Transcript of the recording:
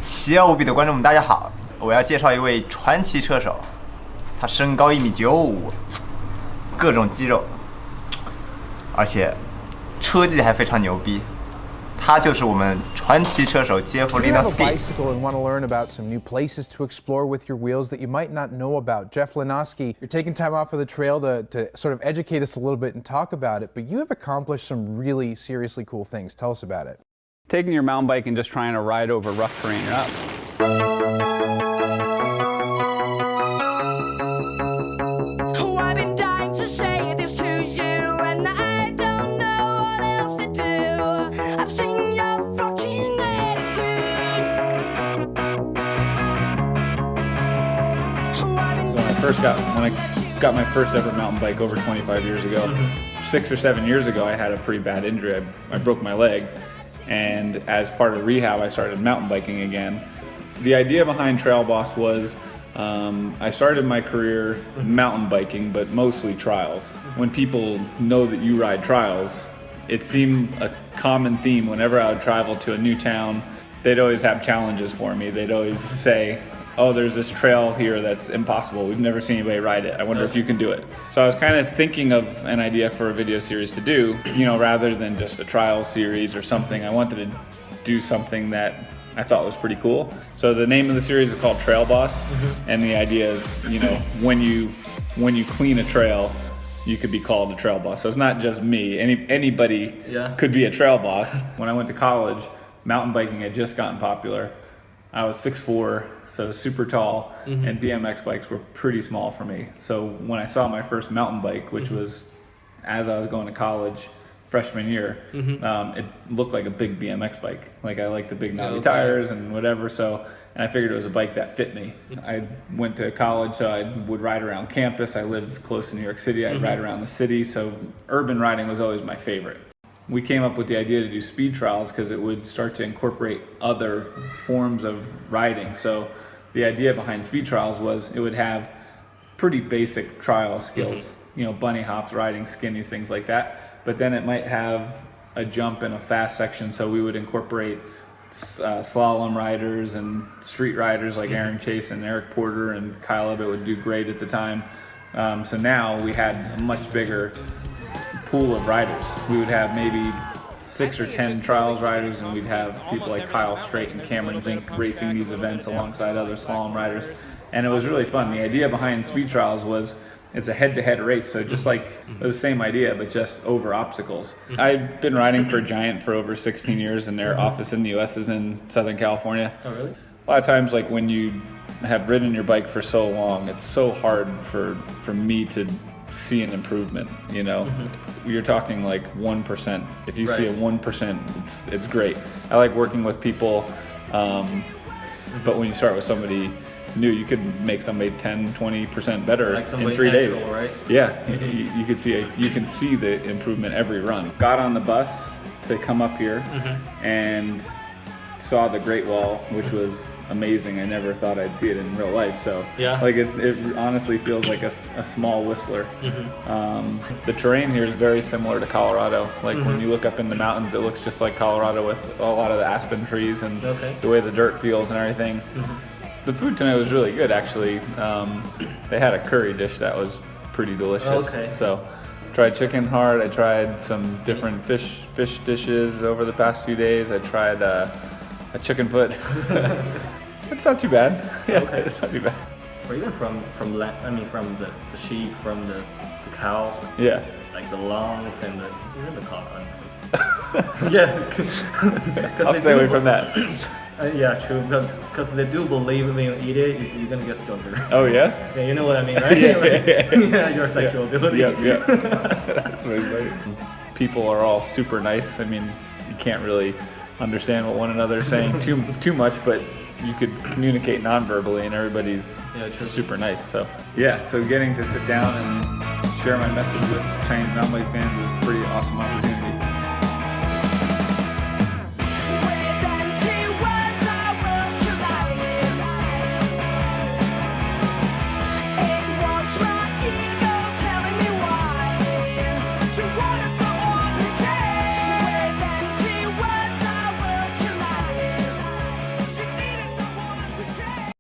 奇奥无比的观众们，大家好！我要介绍一位传奇车手，他身高1.95米，各种肌肉，而且车技还非常牛逼。他就是我们传奇车手杰夫 Lenosky。 bicycle and want to learn about some new places to explore with your wheels that you might not know about. Jeff Lenosky, you're taking time off of the trail to sort of educate us a little bit and talk about it, but you have accomplished some really seriously cool things. Tell us about it. Taking your mountain bike and just trying to ride over rough terrain up. Oh, I've been dying to say this to you, and I don't know what else to do. I've seen your fucking attitude. Oh, I've been So when I got my first ever mountain bike over 25 years ago, 6 or 7 years ago, I had a pretty bad injury. I broke my leg. And as part of rehab, I started mountain biking again. The idea behind Trail Boss was I started my career mountain biking, but mostly trials. When people know that you ride trials, it seemed a common theme whenever I would travel to a new town. They'd always have challenges for me. They'd always say, oh, there's this trail here that's impossible. We've never seen anybody ride it. I wonder if you can do it. So I was kind of thinking of an idea for a video series to do, rather than just a trial series or something. I wanted to do something that I thought was pretty cool. So the name of the series is called Trail Boss. And the idea is, when you clean a trail, you could be called a trail boss. So it's not just me. Anybody could be a trail boss. When I went to college, mountain biking had just gotten popular. I was 6'4", so super tall, and BMX bikes were pretty small for me. So when I saw my first mountain bike, which was as I was going to college, freshman year, it looked like a big BMX bike. Like I liked the big knobby tires and whatever, and I figured it was a bike that fit me. I went to college, so I would ride around campus. I lived close to New York City. I'd ride around the city, so urban riding was always my favorite. We came up with the idea to do speed trials because it would start to incorporate other forms of riding. So the idea behind speed trials was it would have pretty basic trial skills, bunny hops, riding skinnies, things like that. But then it might have a jump in a fast section. So we would incorporate slalom riders and street riders like Aaron Chase and Eric Porter and Kyle Abbott would do great at the time. So now we had a much bigger pool of riders. We would have maybe 6 or 10 trials riders, and we'd have people like Kyle Strait and Cameron Zink racing these events alongside other slalom riders. And it was really fun. The idea behind speed trials was it's a head-to-head race, so just like it was the same idea, but just over obstacles. I've been riding for Giant for over 16 years, and their office in the US is in Southern California. Oh, really? A lot of times, like when you have ridden your bike for so long, it's so hard for me to see an improvement, You're talking like 1%. If you see a 1%, it's great. I like working with people, but when you start with somebody new, you could make somebody 10-20% better like in 3 days. Natural, right? Yeah, you can see the improvement every run. Got on the bus to come up here and saw the Great Wall, which was amazing. I never thought I'd see it in real life. So like it honestly feels like a small Whistler. The terrain here is very similar to Colorado. Like when you look up in the mountains, it looks just like Colorado with a lot of the aspen trees and the way the dirt feels and everything. The food tonight was really good, actually. They had a curry dish that was pretty delicious. So tried chicken heart. I tried some different fish dishes over the past few days. I tried a chicken foot. It's not too bad. It's not too bad. Or even from the sheep, from the cow. Yeah. Like the lungs and even the cock, honestly. I'll stay away from that. Yeah, true. Because they do believe when you eat it, you're gonna get stronger. Oh yeah? Yeah, you know what I mean, right? Yeah, your sexual ability. Yeah. That's very funny. People are all super nice. I mean, you can't really understand what one another is saying too much, but you could communicate non-verbally, and everybody's super nice. So getting to sit down and share my message with Chinese mountain bike fans is a pretty awesome opportunity.